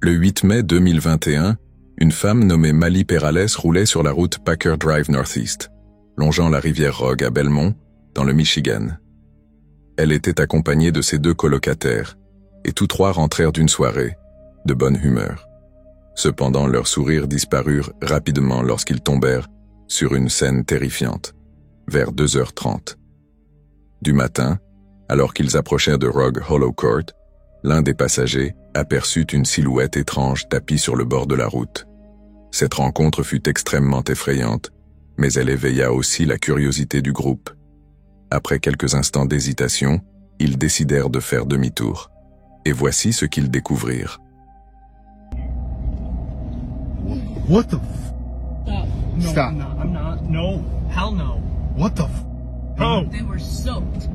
Le 8 mai 2021, une femme nommée Mali Perales roulait sur la route Packer Drive Northeast, longeant la rivière Rogue à Belmont, dans le Michigan. Elle était accompagnée de ses 2 colocataires, et tous 3 rentrèrent d'une soirée, de bonne humeur. Cependant, leurs sourires disparurent rapidement lorsqu'ils tombèrent sur une scène terrifiante, vers 2h30. Du matin, alors qu'ils approchèrent de Rogue Hollow Court, l'un des passagers aperçut une silhouette étrange tapie sur le bord de la route. Cette rencontre fut extrêmement effrayante, mais elle éveilla aussi la curiosité du groupe. Après quelques instants d'hésitation, ils décidèrent de faire demi-tour. Et voici ce qu'ils découvrirent. What the f... No, Stop. I'm not. No. Hell no. What the f... Oh. They were soaked.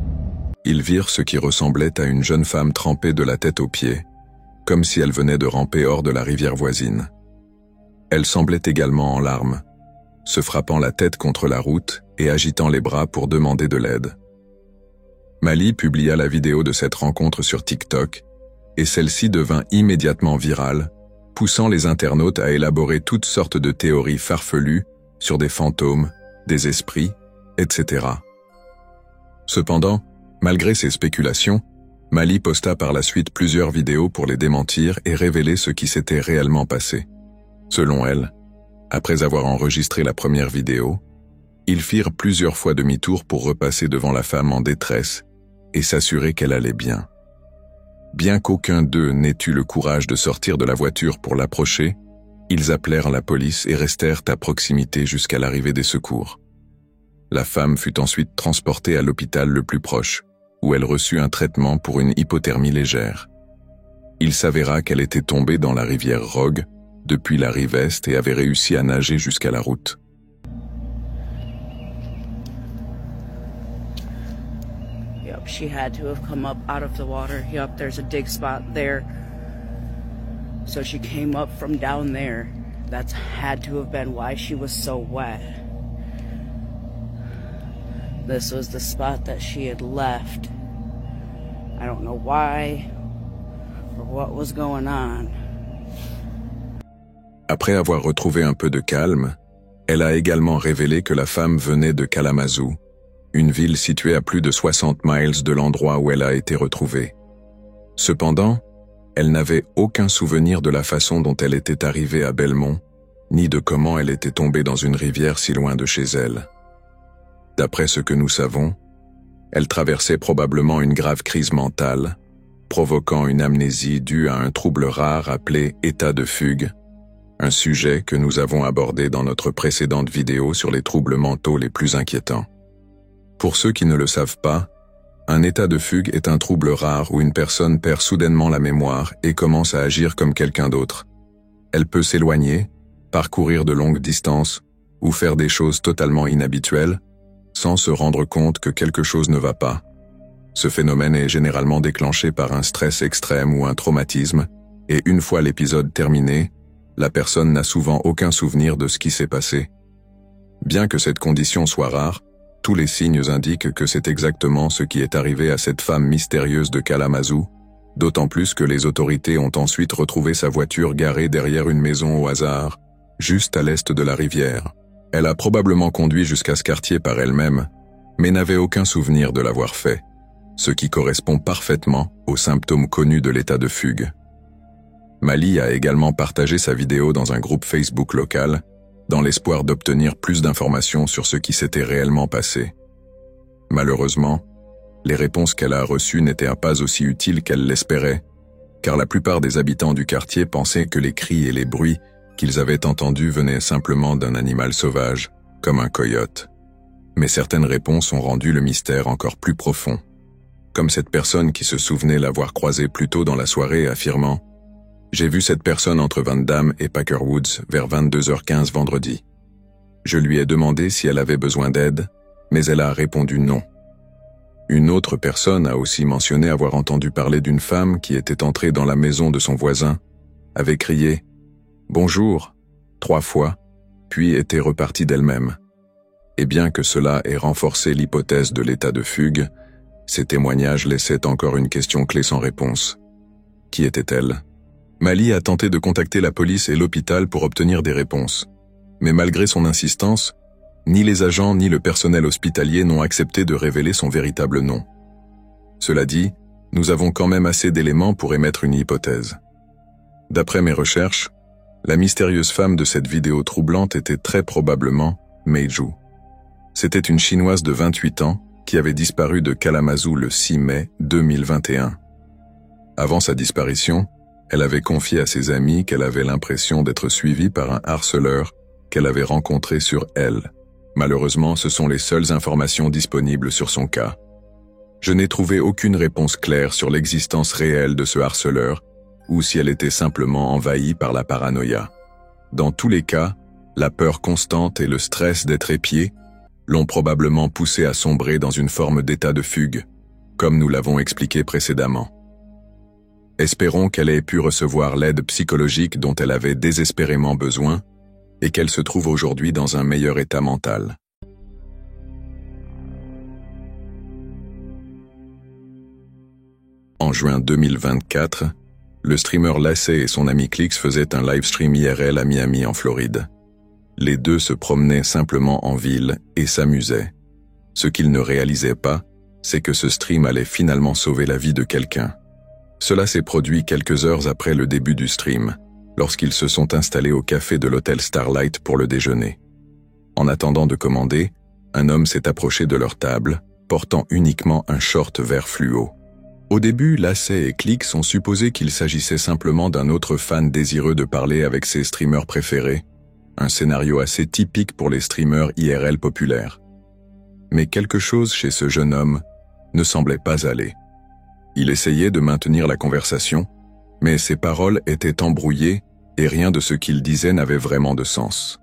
Ils virent ce qui ressemblait à une jeune femme trempée de la tête aux pieds, comme si elle venait de ramper hors de la rivière voisine. Elle semblait également en larmes, se frappant la tête contre la route et agitant les bras pour demander de l'aide. Mali publia la vidéo de cette rencontre sur TikTok, et celle-ci devint immédiatement virale, poussant les internautes à élaborer toutes sortes de théories farfelues sur des fantômes, des esprits, etc. Cependant, malgré ces spéculations, Mali posta par la suite plusieurs vidéos pour les démentir et révéler ce qui s'était réellement passé. Selon elle, après avoir enregistré la première vidéo, ils firent plusieurs fois demi-tour pour repasser devant la femme en détresse et s'assurer qu'elle allait bien. Bien qu'aucun d'eux n'ait eu le courage de sortir de la voiture pour l'approcher, ils appelèrent la police et restèrent à proximité jusqu'à l'arrivée des secours. La femme fut ensuite transportée à l'hôpital le plus proche, où elle reçut un traitement pour une hypothermie légère. Il s'avéra qu'elle était tombée dans la rivière Rogue depuis la rive est et avait réussi à nager jusqu'à la route. Yep, she had to have come up out of the water. Yep, there's a dig spot there. So she came up from down there. That's had to have been why she was so wet. This was the spot that she had left. I don't know why or what was going on. Après avoir retrouvé un peu de calme, elle a également révélé que la femme venait de Kalamazoo, une ville située à plus de 60 miles de l'endroit où elle a été retrouvée. Cependant, elle n'avait aucun souvenir de la façon dont elle était arrivée à Belmont, ni de comment elle était tombée dans une rivière si loin de chez elle. D'après ce que nous savons, elle traversait probablement une grave crise mentale, provoquant une amnésie due à un trouble rare appelé état de fugue, un sujet que nous avons abordé dans notre précédente vidéo sur les troubles mentaux les plus inquiétants. Pour ceux qui ne le savent pas, un état de fugue est un trouble rare où une personne perd soudainement la mémoire et commence à agir comme quelqu'un d'autre. Elle peut s'éloigner, parcourir de longues distances ou faire des choses totalement inhabituelles, sans se rendre compte que quelque chose ne va pas. Ce phénomène est généralement déclenché par un stress extrême ou un traumatisme, et une fois l'épisode terminé, la personne n'a souvent aucun souvenir de ce qui s'est passé. Bien que cette condition soit rare, tous les signes indiquent que c'est exactement ce qui est arrivé à cette femme mystérieuse de Kalamazoo, d'autant plus que les autorités ont ensuite retrouvé sa voiture garée derrière une maison au hasard, juste à l'est de la rivière. Elle a probablement conduit jusqu'à ce quartier par elle-même, mais n'avait aucun souvenir de l'avoir fait, ce qui correspond parfaitement aux symptômes connus de l'état de fugue. Mali a également partagé sa vidéo dans un groupe Facebook local, dans l'espoir d'obtenir plus d'informations sur ce qui s'était réellement passé. Malheureusement, les réponses qu'elle a reçues n'étaient pas aussi utiles qu'elle l'espérait, car la plupart des habitants du quartier pensaient que les cris et les bruits qu'ils avaient entendus venaient simplement d'un animal sauvage, comme un coyote. Mais certaines réponses ont rendu le mystère encore plus profond. Comme cette personne qui se souvenait l'avoir croisée plus tôt dans la soirée affirmant « J'ai vu cette personne entre Van Damme et Packer Woods vers 22h15 vendredi. Je lui ai demandé si elle avait besoin d'aide, mais elle a répondu non. » Une autre personne a aussi mentionné avoir entendu parler d'une femme qui était entrée dans la maison de son voisin, avait crié « Bonjour » 3 fois, puis était repartie d'elle-même. Et bien que cela ait renforcé l'hypothèse de l'état de fugue, ces témoignages laissaient encore une question clé sans réponse. Qui était-elle ? Mali a tenté de contacter la police et l'hôpital pour obtenir des réponses. Mais malgré son insistance, ni les agents ni le personnel hospitalier n'ont accepté de révéler son véritable nom. Cela dit, nous avons quand même assez d'éléments pour émettre une hypothèse. D'après mes recherches, la mystérieuse femme de cette vidéo troublante était très probablement Meiju. C'était une Chinoise de 28 ans qui avait disparu de Kalamazoo le 6 mai 2021. Avant sa disparition, elle avait confié à ses amis qu'elle avait l'impression d'être suivie par un harceleur qu'elle avait rencontré sur elle. Malheureusement, ce sont les seules informations disponibles sur son cas. Je n'ai trouvé aucune réponse claire sur l'existence réelle de ce harceleur ou si elle était simplement envahie par la paranoïa. Dans tous les cas, la peur constante et le stress d'être épiée l'ont probablement poussée à sombrer dans une forme d'état de fugue, comme nous l'avons expliqué précédemment. Espérons qu'elle ait pu recevoir l'aide psychologique dont elle avait désespérément besoin et qu'elle se trouve aujourd'hui dans un meilleur état mental. En juin 2024, le streamer Lacey et son ami Clix faisaient un livestream IRL à Miami en Floride. Les deux se promenaient simplement en ville et s'amusaient. Ce qu'ils ne réalisaient pas, c'est que ce stream allait finalement sauver la vie de quelqu'un. Cela s'est produit quelques heures après le début du stream, lorsqu'ils se sont installés au café de l'hôtel Starlight pour le déjeuner. En attendant de commander, un homme s'est approché de leur table, portant uniquement un short vert fluo. Au début, Lacey et Clix ont supposé qu'il s'agissait simplement d'un autre fan désireux de parler avec ses streamers préférés, un scénario assez typique pour les streamers IRL populaires. Mais quelque chose chez ce jeune homme ne semblait pas aller. Il essayait de maintenir la conversation, mais ses paroles étaient embrouillées et rien de ce qu'il disait n'avait vraiment de sens.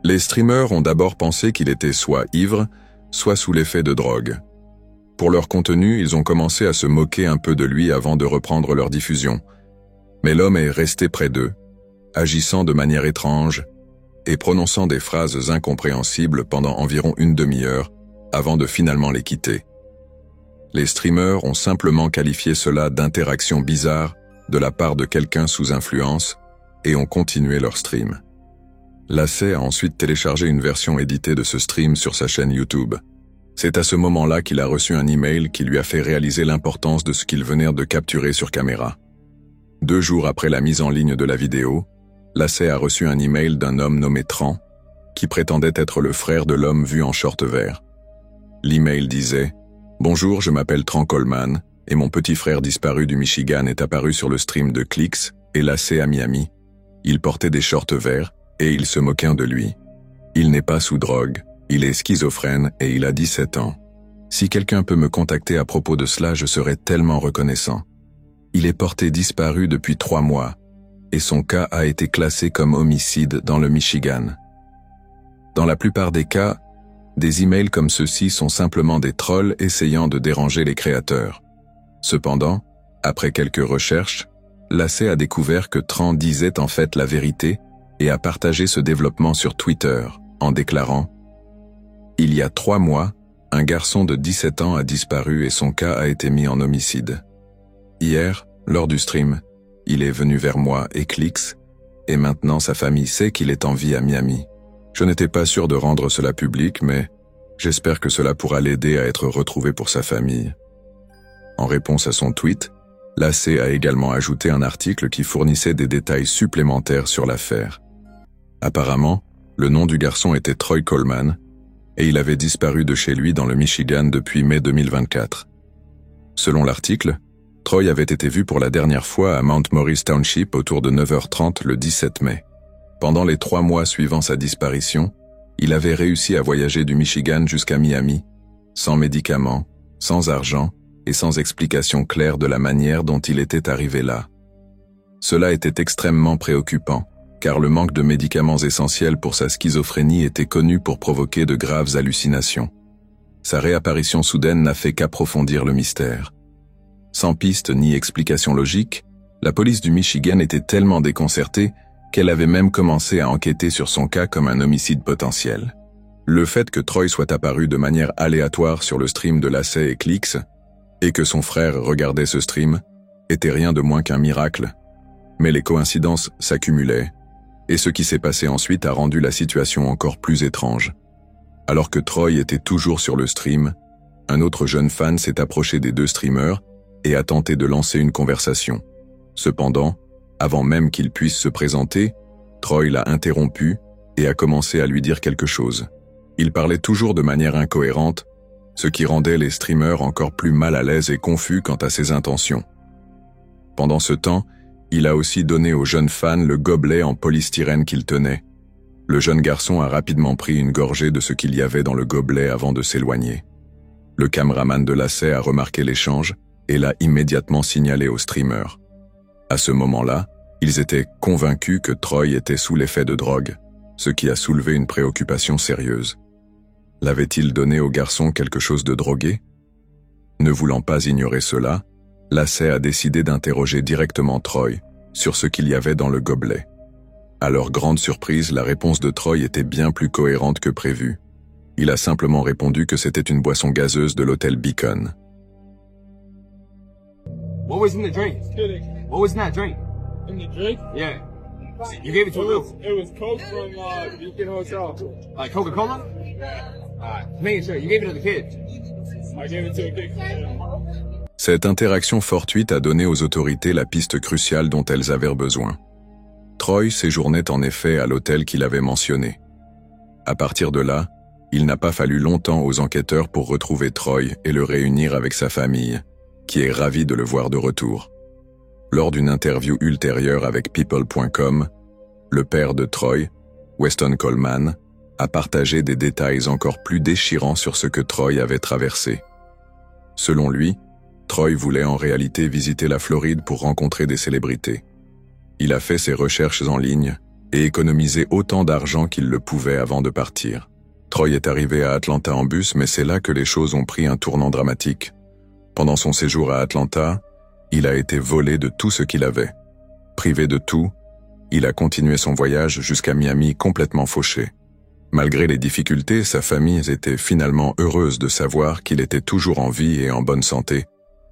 Les streamers ont d'abord pensé qu'il était soit ivre, soit sous l'effet de drogue. Pour leur contenu, ils ont commencé à se moquer un peu de lui avant de reprendre leur diffusion. Mais l'homme est resté près d'eux, agissant de manière étrange et prononçant des phrases incompréhensibles pendant environ une demi-heure avant de finalement les quitter. Les streamers ont simplement qualifié cela d'interaction bizarre de la part de quelqu'un sous influence et ont continué leur stream. Lacey a ensuite téléchargé une version éditée de ce stream sur sa chaîne YouTube. C'est à ce moment-là qu'il a reçu un email qui lui a fait réaliser l'importance de ce qu'il venait de capturer sur caméra. 2 jours après la mise en ligne de la vidéo, Lacey a reçu un email d'un homme nommé Tran, qui prétendait être le frère de l'homme vu en short vert. L'email disait « Bonjour, je m'appelle Tran Coleman, et mon petit frère disparu du Michigan est apparu sur le stream de Clix et Lacey à Miami. Il portait des shorts verts, et il se moquait de lui. Il n'est pas sous drogue, il est schizophrène et il a 17 ans. Si quelqu'un peut me contacter à propos de cela, je serais tellement reconnaissant. Il est porté disparu depuis 3 mois, et son cas a été classé comme homicide dans le Michigan. Dans la plupart des cas, des emails comme ceux-ci sont simplement des trolls essayant de déranger les créateurs. Cependant, après quelques recherches, Lacey a découvert que Tran disait en fait la vérité et a partagé ce développement sur Twitter, en déclarant « Il y a 3 mois, un garçon de 17 ans a disparu et son cas a été mis en homicide. Hier, lors du stream, il est venu vers moi et Clix, et maintenant sa famille sait qu'il est en vie à Miami. Je n'étais pas sûr de rendre cela public, mais j'espère que cela pourra l'aider à être retrouvé pour sa famille. » En réponse à son tweet, Lacey a également ajouté un article qui fournissait des détails supplémentaires sur l'affaire. Apparemment, le nom du garçon était Troy Coleman, et il avait disparu de chez lui dans le Michigan depuis mai 2024. Selon l'article, Troy avait été vu pour la dernière fois à Mount Morris Township autour de 9h30 le 17 mai. Pendant les 3 mois suivant sa disparition, il avait réussi à voyager du Michigan jusqu'à Miami, sans médicaments, sans argent et sans explication claire de la manière dont il était arrivé là. Cela était extrêmement préoccupant, car le manque de médicaments essentiels pour sa schizophrénie était connu pour provoquer de graves hallucinations. Sa réapparition soudaine n'a fait qu'approfondir le mystère. Sans piste ni explication logique, la police du Michigan était tellement déconcertée qu'elle avait même commencé à enquêter sur son cas comme un homicide potentiel. Le fait que Troy soit apparu de manière aléatoire sur le stream de Lacey et Clix Et que son frère regardait ce stream était rien de moins qu'un miracle. Mais les coïncidences s'accumulaient, et ce qui s'est passé ensuite a rendu la situation encore plus étrange. Alors que Troy était toujours sur le stream, un autre jeune fan s'est approché des deux streamers et a tenté de lancer une conversation. Cependant, avant même qu'il puisse se présenter, Troy l'a interrompu et a commencé à lui dire quelque chose. Il parlait toujours de manière incohérente, ce qui rendait les streamers encore plus mal à l'aise et confus quant à ses intentions. Pendant ce temps, il a aussi donné au jeune fan le gobelet en polystyrène qu'il tenait. Le jeune garçon a rapidement pris une gorgée de ce qu'il y avait dans le gobelet avant de s'éloigner. Le caméraman de l'essai a remarqué l'échange et l'a immédiatement signalé aux streamers. À ce moment-là, ils étaient convaincus que Troy était sous l'effet de drogue, ce qui a soulevé une préoccupation sérieuse. L'avait-il donné au garçon quelque chose de drogué? Ne voulant pas ignorer cela, l'essai a décidé d'interroger directement Troy sur ce qu'il y avait dans le gobelet. À leur grande surprise, la réponse de Troy était bien plus cohérente que prévu. Il a simplement répondu que c'était une boisson gazeuse de l'hôtel Beacon. What was in the drink? What was in that drink? In the drink? Yeah. You gave it to him? It was Coke from Beacon Hotel. Like Coca-Cola? Making sure. You gave it to the kid. I gave it to a kid. Cette interaction fortuite a donné aux autorités la piste cruciale dont elles avaient besoin. Troy séjournait en effet à l'hôtel qu'il avait mentionné. À partir de là, il n'a pas fallu longtemps aux enquêteurs pour retrouver Troy et le réunir avec sa famille, qui est ravie de le voir de retour. Lors d'une interview ultérieure avec People.com, le père de Troy, Weston Coleman, a partagé des détails encore plus déchirants sur ce que Troy avait traversé. Selon lui, Troy voulait en réalité visiter la Floride pour rencontrer des célébrités. Il a fait ses recherches en ligne et économisé autant d'argent qu'il le pouvait avant de partir. Troy est arrivé à Atlanta en bus, mais c'est là que les choses ont pris un tournant dramatique. Pendant son séjour à Atlanta, il a été volé de tout ce qu'il avait. Privé de tout, il a continué son voyage jusqu'à Miami complètement fauché. Malgré les difficultés, sa famille était finalement heureuse de savoir qu'il était toujours en vie et en bonne santé,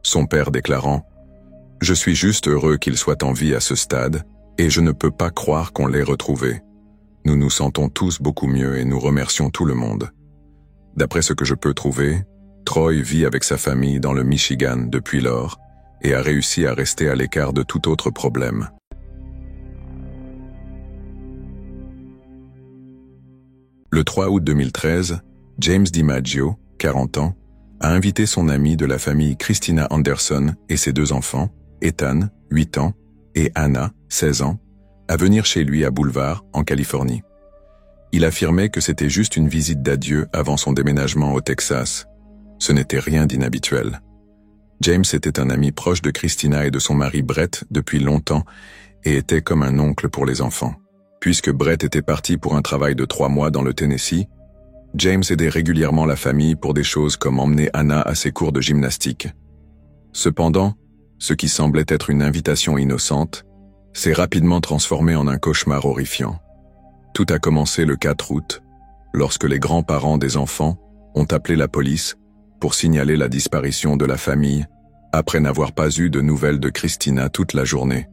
son père déclarant « Je suis juste heureux qu'il soit en vie à ce stade, et je ne peux pas croire qu'on l'ait retrouvé. Nous nous sentons tous beaucoup mieux et nous remercions tout le monde. » D'après ce que je peux trouver, Troy vit avec sa famille dans le Michigan depuis lors et a réussi à rester à l'écart de tout autre problème. Le 3 août 2013, James DiMaggio, 40 ans, a invité son ami de la famille Christina Anderson et ses deux enfants, Ethan, 8 ans, et Anna, 16 ans, à venir chez lui à Boulevard, en Californie. Il affirmait que c'était juste une visite d'adieu avant son déménagement au Texas. Ce n'était rien d'inhabituel. James était un ami proche de Christina et de son mari Brett depuis longtemps et était comme un oncle pour les enfants. Puisque Brett était parti pour un travail de 3 mois dans le Tennessee, James aidait régulièrement la famille pour des choses comme emmener Anna à ses cours de gymnastique. Cependant, ce qui semblait être une invitation innocente s'est rapidement transformé en un cauchemar horrifiant. Tout a commencé le 4 août, lorsque les grands-parents des enfants ont appelé la police pour signaler la disparition de la famille après n'avoir pas eu de nouvelles de Christina toute la journée.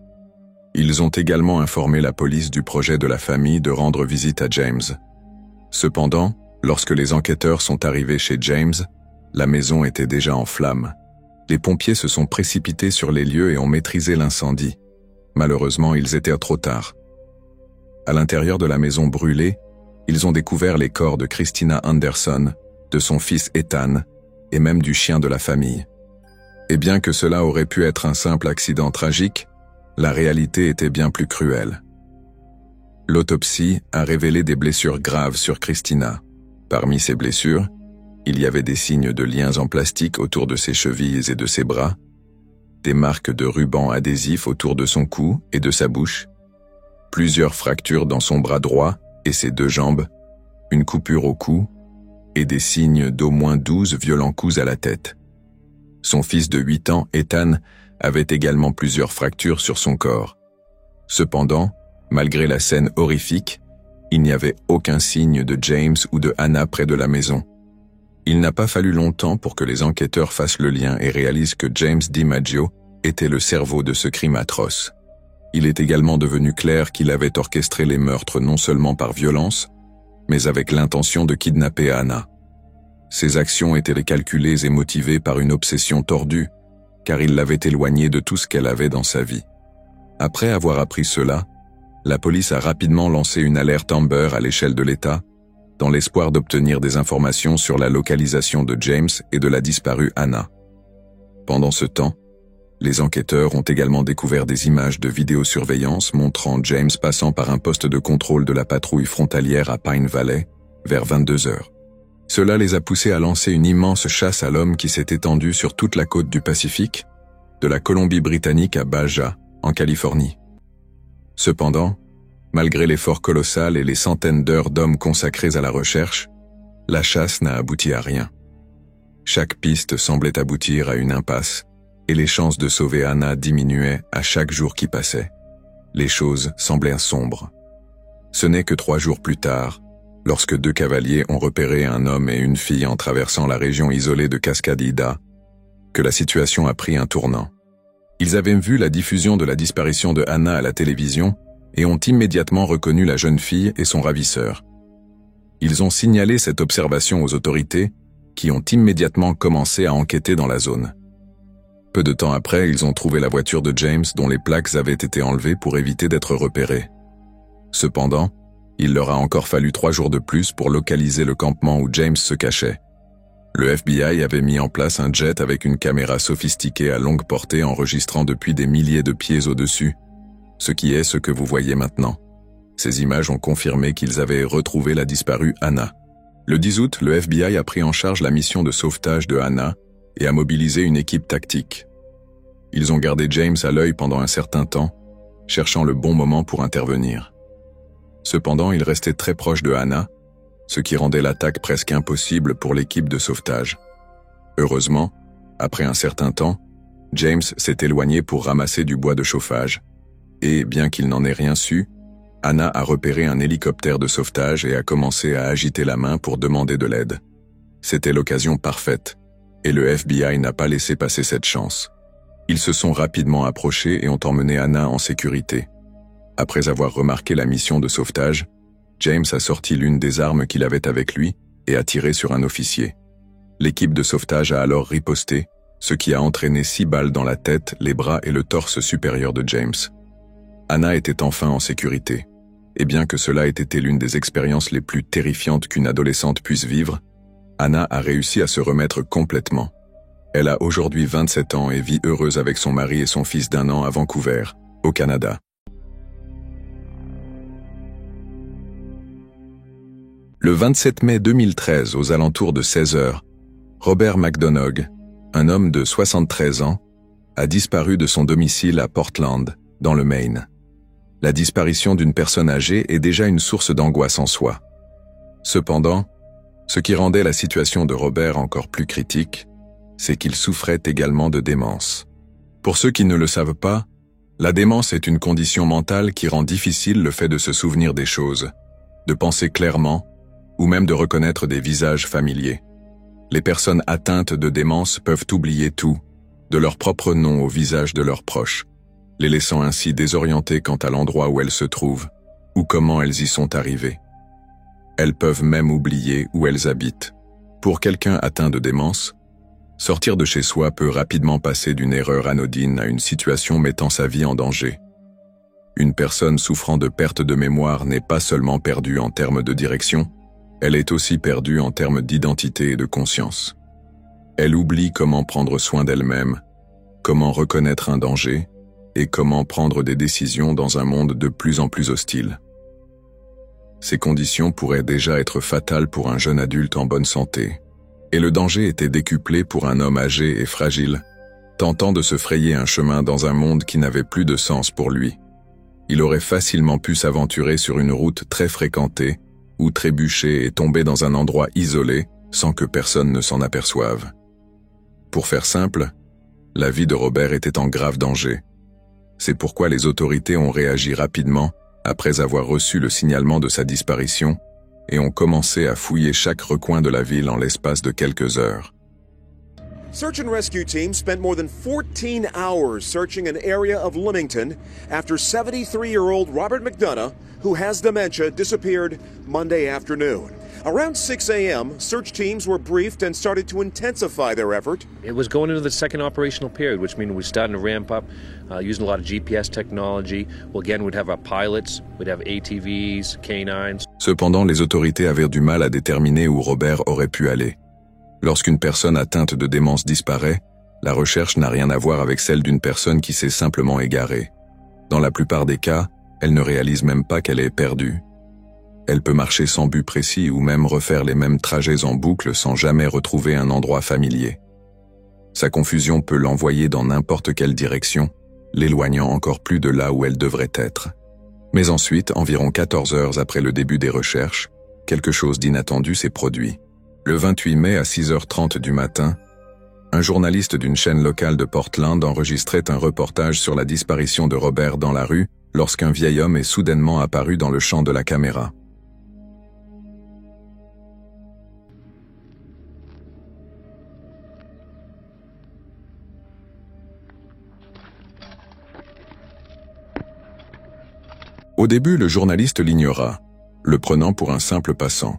Ils ont également informé la police du projet de la famille de rendre visite à James. Cependant, lorsque les enquêteurs sont arrivés chez James, la maison était déjà en flammes. Les pompiers se sont précipités sur les lieux et ont maîtrisé l'incendie. Malheureusement, ils étaient trop tard. À l'intérieur de la maison brûlée, ils ont découvert les corps de Christina Anderson, de son fils Ethan, et même du chien de la famille. Et bien que cela aurait pu être un simple accident tragique, la réalité était bien plus cruelle. L'autopsie a révélé des blessures graves sur Christina. Parmi ces blessures, il y avait des signes de liens en plastique autour de ses chevilles et de ses bras, des marques de rubans adhésifs autour de son cou et de sa bouche, plusieurs fractures dans son bras droit et ses 2 jambes, une coupure au cou et des signes d'au moins 12 violents coups à la tête. Son fils de 8 ans, Ethan, avait également plusieurs fractures sur son corps. Cependant, malgré la scène horrifique, il n'y avait aucun signe de James ou de Anna près de la maison. Il n'a pas fallu longtemps pour que les enquêteurs fassent le lien et réalisent que James DiMaggio était le cerveau de ce crime atroce. Il est également devenu clair qu'il avait orchestré les meurtres non seulement par violence, mais avec l'intention de kidnapper Hannah. Ses actions étaient calculées et motivées par une obsession tordue, car il l'avait éloignée de tout ce qu'elle avait dans sa vie. Après avoir appris cela, la police a rapidement lancé une alerte Amber à l'échelle de l'État, dans l'espoir d'obtenir des informations sur la localisation de James et de la disparue Hannah. Pendant ce temps, les enquêteurs ont également découvert des images de vidéosurveillance montrant James passant par un poste de contrôle de la patrouille frontalière à Pine Valley vers 22 heures. Cela les a poussés à lancer une immense chasse à l'homme qui s'est étendue sur toute la côte du Pacifique, de la Colombie-Britannique à Baja, en Californie. Cependant, malgré l'effort colossal et les centaines d'heures d'hommes consacrés à la recherche, la chasse n'a abouti à rien. Chaque piste semblait aboutir à une impasse, et les chances de sauver Hannah diminuaient à chaque jour qui passait. Les choses semblaient sombres. Ce n'est que 3 jours plus tard, lorsque 2 cavaliers ont repéré un homme et une fille en traversant la région isolée de Cascadilla, que la situation a pris un tournant. Ils avaient vu la diffusion de la disparition de Hannah à la télévision et ont immédiatement reconnu la jeune fille et son ravisseur. Ils ont signalé cette observation aux autorités, qui ont immédiatement commencé à enquêter dans la zone. Peu de temps après, ils ont trouvé la voiture de James dont les plaques avaient été enlevées pour éviter d'être repérés. Cependant, il leur a encore fallu 3 jours de plus pour localiser le campement où James se cachait. Le FBI avait mis en place un jet avec une caméra sophistiquée à longue portée enregistrant depuis des milliers de pieds au-dessus, ce qui est ce que vous voyez maintenant. Ces images ont confirmé qu'ils avaient retrouvé la disparue Hannah. Le 10 août, le FBI a pris en charge la mission de sauvetage de Hannah et a mobilisé une équipe tactique. Ils ont gardé James à l'œil pendant un certain temps, cherchant le bon moment pour intervenir. Cependant, il restait très proche de Hannah, ce qui rendait l'attaque presque impossible pour l'équipe de sauvetage. Heureusement, après un certain temps, James s'est éloigné pour ramasser du bois de chauffage, et bien qu'il n'en ait rien su, Hannah a repéré un hélicoptère de sauvetage et a commencé à agiter la main pour demander de l'aide. C'était l'occasion parfaite, et le FBI n'a pas laissé passer cette chance. Ils se sont rapidement approchés et ont emmené Hannah en sécurité. Après avoir remarqué la mission de sauvetage, James a sorti l'une des armes qu'il avait avec lui et a tiré sur un officier. L'équipe de sauvetage a alors riposté, ce qui a entraîné 6 balles dans la tête, les bras et le torse supérieur de James. Hannah était enfin en sécurité, et bien que cela ait été l'une des expériences les plus terrifiantes qu'une adolescente puisse vivre, Hannah a réussi à se remettre complètement. Elle a aujourd'hui 27 ans et vit heureuse avec son mari et son fils d'1 an à Vancouver, au Canada. Le 27 mai 2013, aux alentours de 16 heures, Robert McDonough, un homme de 73 ans, a disparu de son domicile à Portland, dans le Maine. La disparition d'une personne âgée est déjà une source d'angoisse en soi. Cependant, ce qui rendait la situation de Robert encore plus critique, c'est qu'il souffrait également de démence. Pour ceux qui ne le savent pas, la démence est une condition mentale qui rend difficile le fait de se souvenir des choses, de penser clairement, ou même de reconnaître des visages familiers. Les personnes atteintes de démence peuvent oublier tout, de leur propre nom au visage de leurs proches, les laissant ainsi désorientées quant à l'endroit où elles se trouvent, ou comment elles y sont arrivées. Elles peuvent même oublier où elles habitent. Pour quelqu'un atteint de démence, sortir de chez soi peut rapidement passer d'une erreur anodine à une situation mettant sa vie en danger. Une personne souffrant de perte de mémoire n'est pas seulement perdue en termes de direction, elle est aussi perdue en termes d'identité et de conscience. Elle oublie comment prendre soin d'elle-même, comment reconnaître un danger, et comment prendre des décisions dans un monde de plus en plus hostile. Ces conditions pourraient déjà être fatales pour un jeune adulte en bonne santé, et le danger était décuplé pour un homme âgé et fragile, tentant de se frayer un chemin dans un monde qui n'avait plus de sens pour lui. Il aurait facilement pu s'aventurer sur une route très fréquentée, ou trébucher et tomber dans un endroit isolé sans que personne ne s'en aperçoive. Pour faire simple, la vie de Robert était en grave danger. C'est pourquoi les autorités ont réagi rapidement après avoir reçu le signalement de sa disparition et ont commencé à fouiller chaque recoin de la ville en l'espace de quelques heures. Search and rescue teams spent more than 14 hours searching an area of Leamington after 73-year-old Robert McDonough, who has dementia, disappeared Monday afternoon. Around 6 a.m., search teams were briefed and started to intensify their effort. It was going into the second operational period, which means we're starting to ramp up, using a lot of GPS technology. Well, again, we'd have our pilots, we'd have ATVs, canines. Cependant, les autorités avaient du mal à déterminer où Robert aurait pu aller. Lorsqu'une personne atteinte de démence disparaît, la recherche n'a rien à voir avec celle d'une personne qui s'est simplement égarée. Dans la plupart des cas, elle ne réalise même pas qu'elle est perdue. Elle peut marcher sans but précis ou même refaire les mêmes trajets en boucle sans jamais retrouver un endroit familier. Sa confusion peut l'envoyer dans n'importe quelle direction, l'éloignant encore plus de là où elle devrait être. Mais ensuite, environ 14 heures après le début des recherches, quelque chose d'inattendu s'est produit. Le 28 mai à 6h30 du matin, un journaliste d'une chaîne locale de Portland enregistrait un reportage sur la disparition de Robert dans la rue lorsqu'un vieil homme est soudainement apparu dans le champ de la caméra. Au début, le journaliste l'ignora, le prenant pour un simple passant.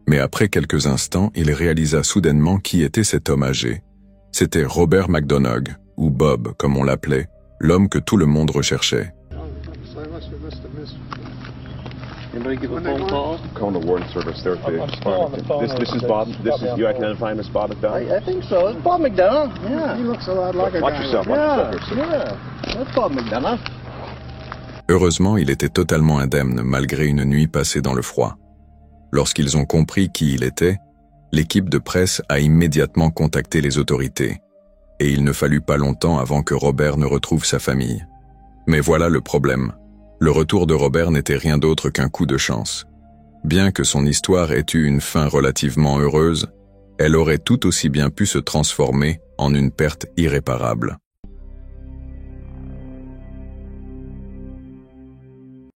Mais après quelques instants, il réalisa soudainement qui était cet homme âgé. C'était Robert McDonough, ou Bob, comme on l'appelait, l'homme que tout le monde recherchait. Anybody give a phone call? Calling the warden service there at I'm still on the phone. This is Bob. This is you identifying as Bob McDonough? I think so. It's Bob McDonough. Yeah. He looks a lot like Watch yourself. Yeah. That's Bob McDonough. Heureusement, il était totalement indemne malgré une nuit passée dans le froid. Lorsqu'ils ont compris qui il était, l'équipe de presse a immédiatement contacté les autorités. Et il ne fallut pas longtemps avant que Robert ne retrouve sa famille. Mais voilà le problème. Le retour de Robert n'était rien d'autre qu'un coup de chance. Bien que son histoire ait eu une fin relativement heureuse, elle aurait tout aussi bien pu se transformer en une perte irréparable.